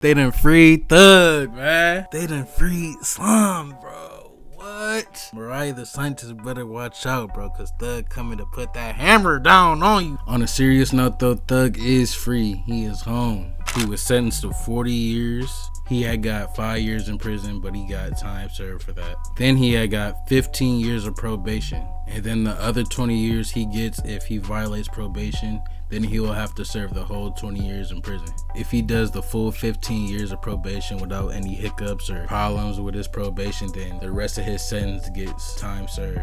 They done freed Thug, man. They done freed Slum, bro. What? Mariah the scientist better watch out, bro, because Thug coming to put that hammer down on you. On a serious note, though, Thug is free. He is home. He was sentenced to 40 years. He had got 5 years in prison, but he got time served for that. Then he had got 15 years of probation. And then the other 20 years he gets if he violates probation, then he will have to serve the whole 20 years in prison. If he does the full 15 years of probation without any hiccups or problems with his probation, then the rest of his sentence gets time served.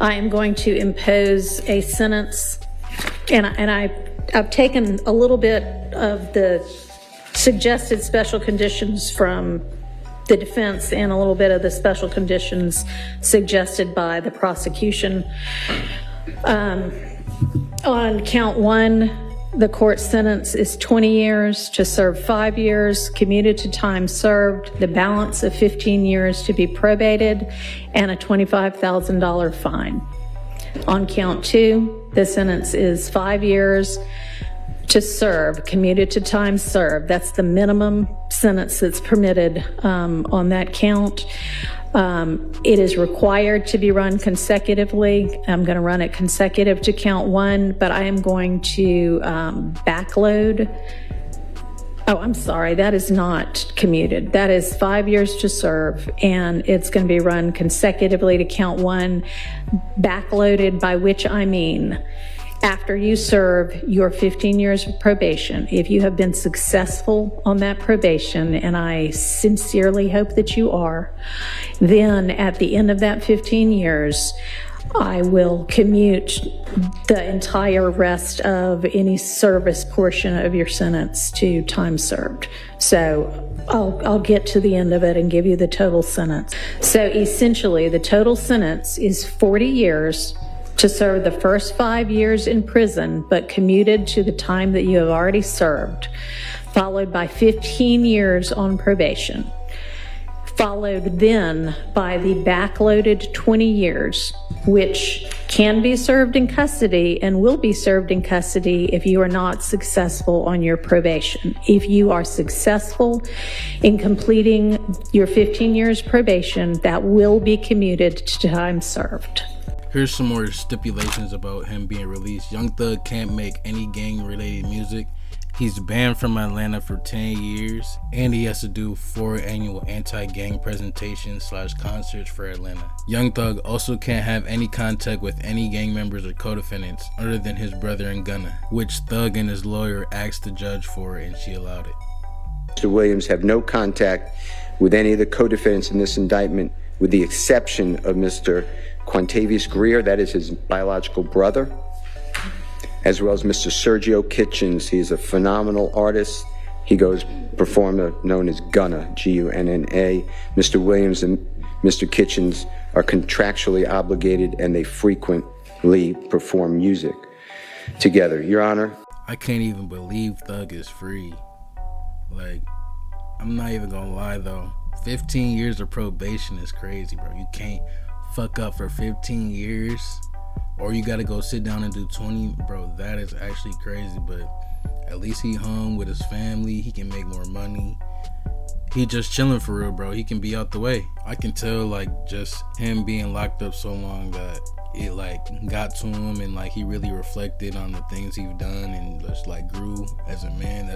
I am going to impose a sentence, and I've taken a little bit of the suggested special conditions from the defense and a little bit of the special conditions suggested by the prosecution. On count one, the court sentence is 20 years to serve 5 years, commuted to time served, the balance of 15 years to be probated, and a $25,000 fine. On count two, the sentence is 5 years to serve, commuted to time served. That's the minimum sentence that's permitted on that count. It is required to be run consecutively. I'm going to run it consecutive to count one, but I am going to backload. Oh, I'm sorry, that is not commuted. That is 5 years to serve, and it's going to be run consecutively to count one, backloaded, by which I mean after you serve your 15 years of probation, if you have been successful on that probation, and I sincerely hope that you are, then at the end of that 15 years, I will commute the entire rest of any service portion of your sentence to time served. So I'll get to the end of it and give you the total sentence. So essentially, the total sentence is 40 years to serve the first 5 years in prison, but commuted to the time that you have already served, followed by 15 years on probation, followed then by the backloaded 20 years, which can be served in custody and will be served in custody if you are not successful on your probation. If you are successful in completing your 15 years probation, that will be commuted to time served. Here's some more stipulations about him being released. Young Thug can't make any gang-related music. He's banned from Atlanta for 10 years, and he has to do 4 annual anti-gang presentations / concerts for Atlanta. Young Thug also can't have any contact with any gang members or co-defendants other than his brother in Gunna, which Thug and his lawyer asked the judge for, and she allowed it. Mr. Williams have no contact with any of the co-defendants in this indictment, with the exception of Mr. Quantavious Greer, that is his biological brother, as well as Mr. Sergio Kitchens. He's a phenomenal artist. He goes performer known as Gunna, G-U-N-N-A. Mr. Williams and Mr. Kitchens are contractually obligated, and they frequently perform music together. Your Honor. I can't even believe Thug is free. Like, I'm not even gonna lie though. 15 years of probation is crazy, bro. You can't fuck up for 15 years, or you gotta go sit down and do 20. Bro, that is actually crazy, but at least he home with his family. He can make more money. He just chilling for real, bro. He can be out the way. I can tell, like, just him being locked up so long that it, like, got to him, and, like, he really reflected on the things he's done and just, like, grew as a man.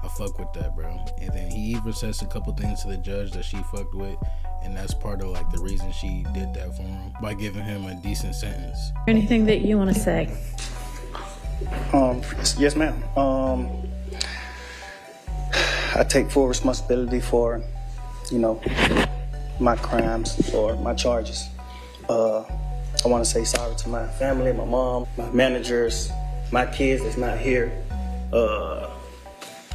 I fuck with that, bro. And then he even says a couple things to the judge that she fucked with, and that's part of, like, the reason she did that for him, by giving him a decent sentence. Anything that you want to say? Yes, ma'am. I take full responsibility for, my crimes or my charges. I want to say sorry to my family, my mom, my managers, my kids that's not here.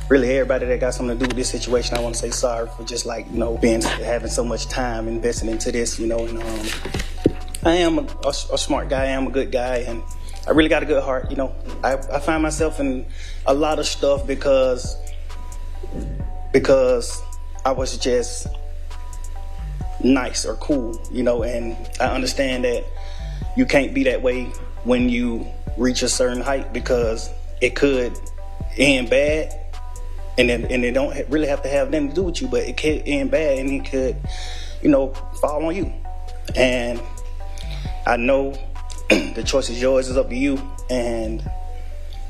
Really, everybody that got something to do with this situation, I want to say sorry for just having so much time invested into this, and I am a smart guy, I am a good guy, and I really got a good heart, I find myself in a lot of stuff because I was just nice or cool, and I understand that you can't be that way when you reach a certain height, because it could end bad. and it don't really have to have nothing to do with you, but it could end bad, and it could, fall on you. And I know the choice is yours, it's up to you, and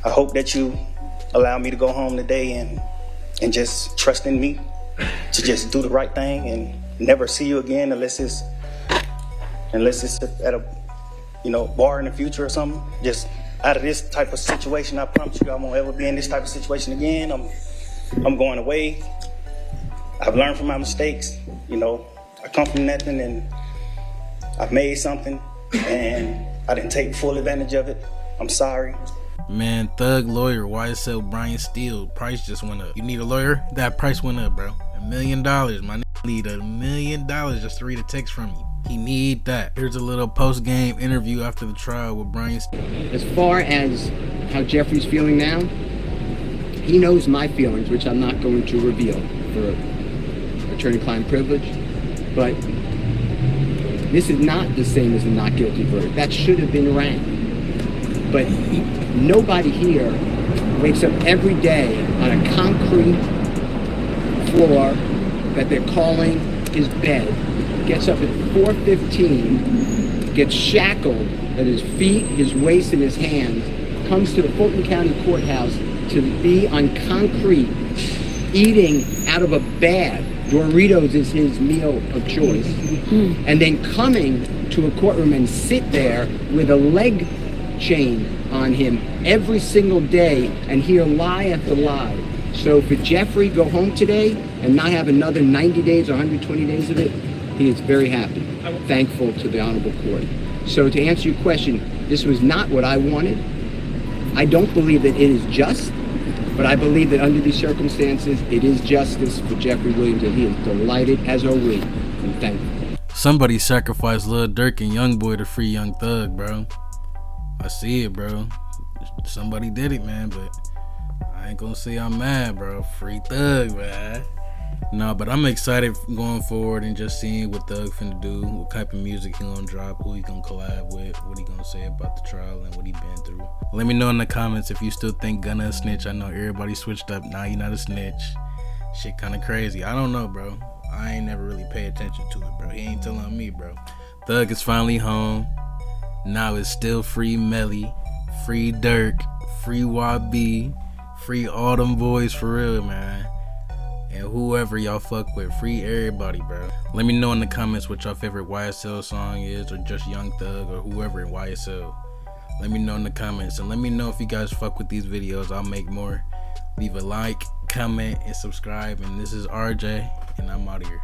I hope that you allow me to go home today and just trust in me to just do the right thing and never see you again unless it's at a bar in the future or something. Just out of this type of situation, I promise you I won't ever be in this type of situation again. I'm going away. I've learned from my mistakes. I come from nothing and I've made something, and I didn't take full advantage of it. I'm sorry. Man, Thug lawyer YSL Brian Steele, price just went up. You need a lawyer? That price went up, bro. $1 million. My nigga need $1 million just to read a text from you. He need that. Here's a little post-game interview after the trial with Brian Steele. As far as how Jeffrey's feeling now, he knows my feelings, which I'm not going to reveal for attorney-client privilege, but this is not the same as a not guilty verdict. That should have been rang. But nobody here wakes up every day on a concrete floor that they're calling his bed, gets up at 4:15, gets shackled at his feet, his waist, and his hands, comes to the Fulton County Courthouse to be on concrete, eating out of a bag. Doritos is his meal of choice. And then coming to a courtroom and sit there with a leg chain on him every single day and hear lie after lie. So for Jeffrey, go home today and not have another 90 days or 120 days of it, he is very happy, thankful to the Honorable Court. So to answer your question, this was not what I wanted. I don't believe that it is just, but I believe that under these circumstances, it is justice for Jeffrey Williams, and he is delighted, as are we, and thankful. Somebody sacrificed Lil Durk and Youngboy to free Young Thug, bro. I see it, bro. Somebody did it, man, but I ain't gonna say I'm mad, bro. Free Thug, man. No, but I'm excited going forward and just seeing what Thug finna do, what type of music he gonna drop, who he gonna collab with, what he gonna say about the trial and what he been through. Let me know in the comments if you still think Gunna a snitch. I know everybody switched up. Now he not a snitch. Shit kinda crazy. I don't know, bro. I ain't never really pay attention to it, bro. He ain't telling me, bro. Thug is finally home. Now it's still free Melly, free Durk, free YB, free all them boys for real, man. And whoever y'all fuck with, free everybody, bro. Let me know in the comments what your favorite YSL song is, or just Young Thug, or whoever in YSL. Let me know in the comments, and let me know if you guys fuck with these videos. I'll make more. Leave a like, comment, and subscribe. And this is RJ, and I'm out of here.